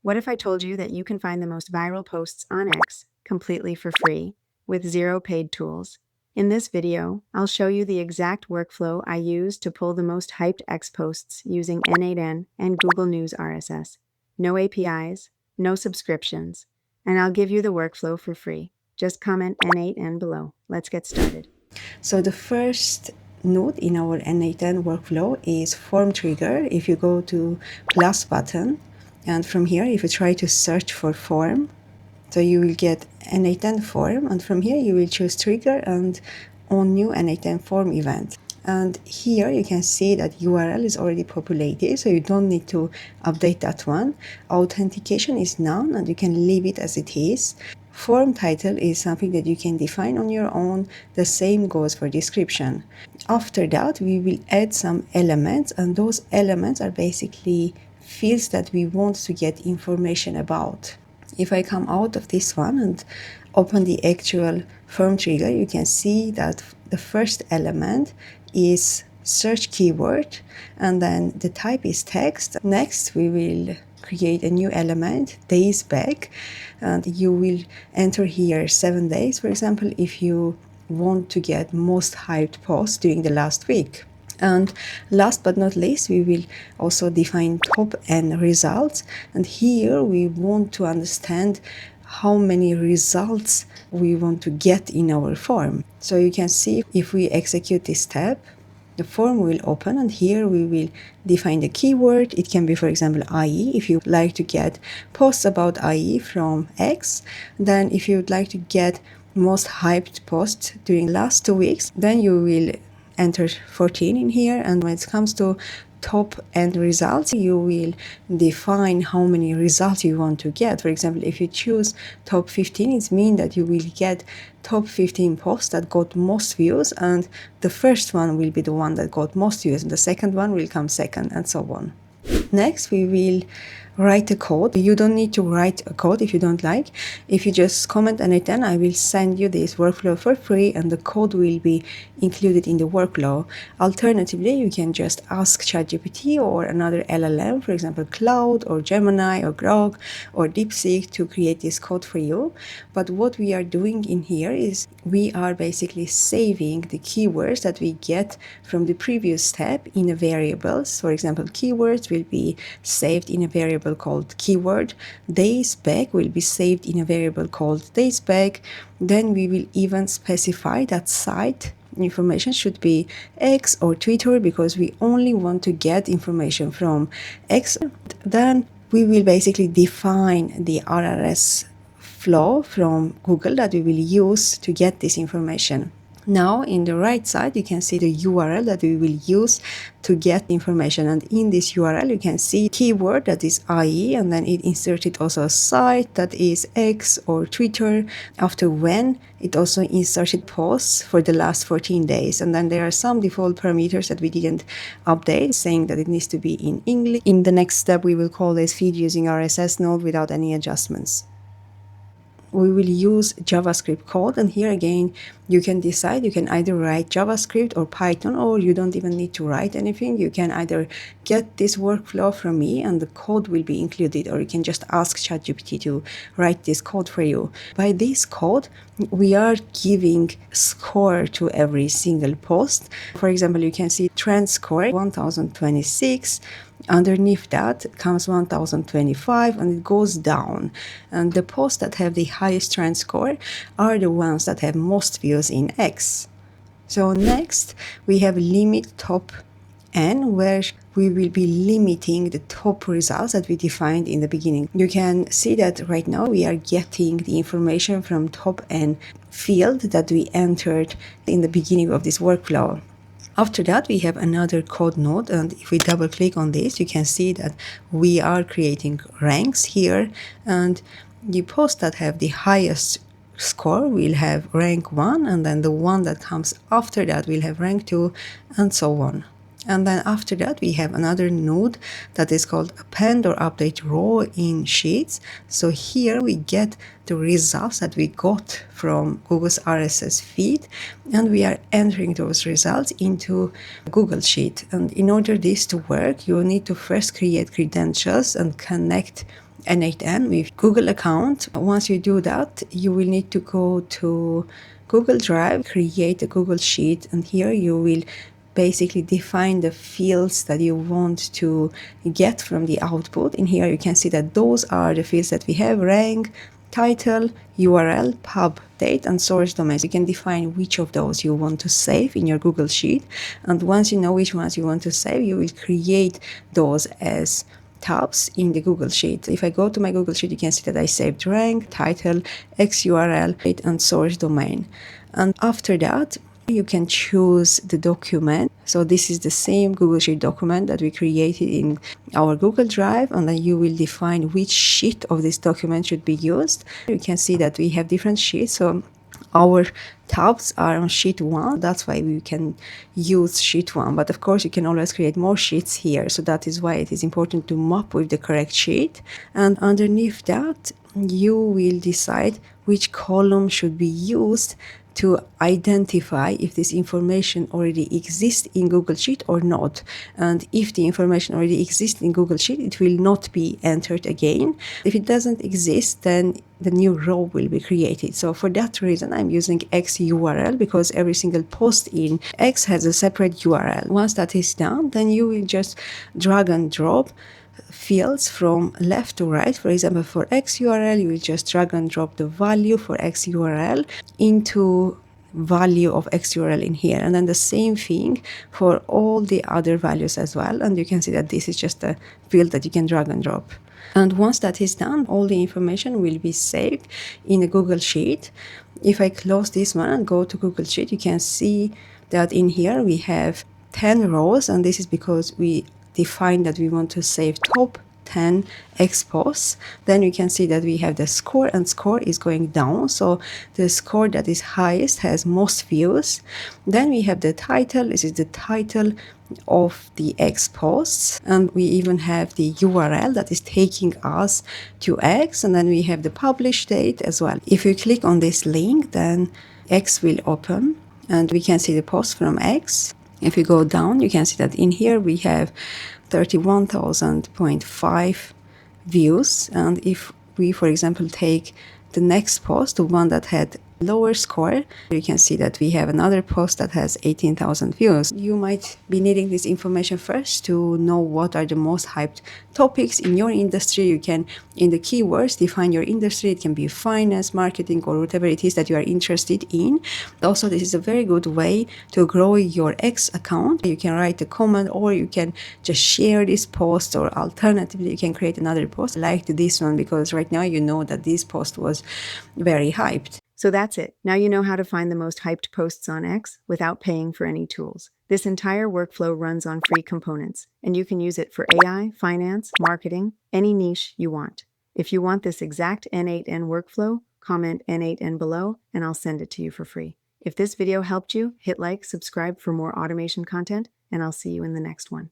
What if I told you that you can find the most viral posts on X completely for free with zero paid tools? In this video, I'll show you the exact workflow I use to pull the most hyped X posts using N8N and Google News RSS. No APIs, no subscriptions, and I'll give you the workflow for free. Just comment N8N below. Let's get started. So the first node in our N8N workflow is form trigger. If you go to plus button, and from here, if you try to search for form, so you will get N8N form, and from here you will choose trigger and on new N8N form event. And here you can see that URL is already populated, so you don't need to update that one. Authentication is none, and you can leave it as it is. Form title is something that you can define on your own. The same goes for description. After that, we will add some elements, and those elements are basically fields that we want to get information about. If I come out of this one and open the actual form trigger, you can see that the first element is search keyword, and then the type is text. Next, we will create a new element, days back, and you will enter here 7 days, for example, if you want to get most hyped posts during the last week. And last but not least, we will also define top N results. And here we want to understand how many results we want to get in our form. So you can see if we execute this step, the form will open, and here we will define the keyword. It can be, for example, IE. If you like to get posts about IE from X, then if you would like to get most hyped posts during the last 2 weeks, then you will enter 14 in here. And when it comes to top end results, you will define how many results you want to get. For example, if you choose top 15, it means that you will get top 15 posts that got most views, and the first one will be the one that got most views, and the second one will come second, and so on. Next, we will write a code. You don't need to write a code if you don't like. If you just comment N8N, I will send you this workflow for free, and the code will be included in the workflow. Alternatively, you can just ask ChatGPT or another LLM, for example, Cloud or Gemini or Grok or DeepSeek, to create this code for you. But what we are doing in here is we are basically saving the keywords that we get from the previous step in a variables. For example, keywords will be saved in a variable called keyword. Days back will be saved in a variable called days back. Then we will even specify that site information should be X or Twitter, because we only want to get information from X. Then we will basically define the RSS flow from Google that we will use to get this information. Now, in the right side, you can see the URL that we will use to get information. And in this URL, you can see keyword that is IE, and then it inserted also a site that is X or Twitter. After when, it also inserted posts for the last 14 days. And then there are some default parameters that we didn't update, saying that it needs to be in English. In the next step, we will call this feed using RSS node without any adjustments. We will use JavaScript code, and here again you can decide. You can either write JavaScript or Python, or you don't even need to write anything. You can either get this workflow from me and the code will be included, or you can just ask ChatGPT to write this code for you. By this code, we are giving score to every single post. For example, you can see trend score 1026. Underneath that comes 1025, and it goes down. And the posts that have the highest trend score are the ones that have most views in X. So next, we have limit top N, where we will be limiting the top results that we defined in the beginning. You can see that right now we are getting the information from top N field that we entered in the beginning of this workflow. After that, we have another code node, and if we double click on this, you can see that we are creating ranks here, and the posts that have the highest score will have rank 1, and then the one that comes after that will have rank 2, and so on. And then after that, we have another node that is called append or update row in Sheets. So here we get the results that we got from Google's RSS feed, and we are entering those results into Google Sheet. And in order this to work, you need to first create credentials and connect N8N with Google account. Once you do that, you will need to go to Google Drive, create a Google Sheet, and here you will basically define the fields that you want to get from the output. In here you can see that those are the fields that we have: rank, title, URL, pub, date, and source domains. You can define which of those you want to save in your Google Sheet. And once you know which ones you want to save, you will create those as tabs in the Google Sheet. If I go to my Google Sheet, you can see that I saved rank, title, XURL, date, and source domain. And after that, you can choose the document. So this is the same Google Sheet document that we created in our Google Drive, and then you will define which sheet of this document should be used. You can see that we have different sheets. So our tabs are on sheet 1. That's why we can use sheet 1. But of course, you can always create more sheets here. So that is why it is important to map with the correct sheet. And underneath that, you will decide which column should be used to identify if this information already exists in Google Sheet or not. And if the information already exists in Google Sheet, it will not be entered again. If it doesn't exist, then the new row will be created. So for that reason, I'm using XURL, because every single post in X has a separate URL. Once that is done, then you will just drag and drop fields from left to right. For example, for XURL, you will just drag and drop the value for XURL into value of XURL in here, and then the same thing for all the other values as well. And you can see that this is just a field that you can drag and drop. And once that is done, all the information will be saved in a Google Sheet. If I close this one and go to Google Sheet, you can see that in here we have 10 rows, and this is because we define that we want to save top 10 X posts. Then you can see that we have the score, and score is going down. So the score that is highest has most views. Then we have the title. This is the title of the X posts. And we even have the URL that is taking us to X. And then we have the publish date as well. If you click on this link, then X will open and we can see the post from X. If you go down, you can see that in here we have 31,000.5 views. And if we, for example, take the next post, the one that had lower score, you can see that we have another post that has 18,000 views. You might be needing this information first to know what are the most hyped topics in your industry. You can, in the keywords, define your industry. It can be finance, marketing, or whatever it is that you are interested in. Also, this is a very good way to grow your X account. You can write a comment, or you can just share this post, or alternatively, you can create another post like this one, because right now you know that this post was very hyped. So that's it. Now you know how to find the most hyped posts on X without paying for any tools. This entire workflow runs on free components, and you can use it for AI, finance, marketing, any niche you want. If you want this exact N8N workflow, comment N8N below, and I'll send it to you for free. If this video helped you, hit like, subscribe for more automation content, and I'll see you in the next one.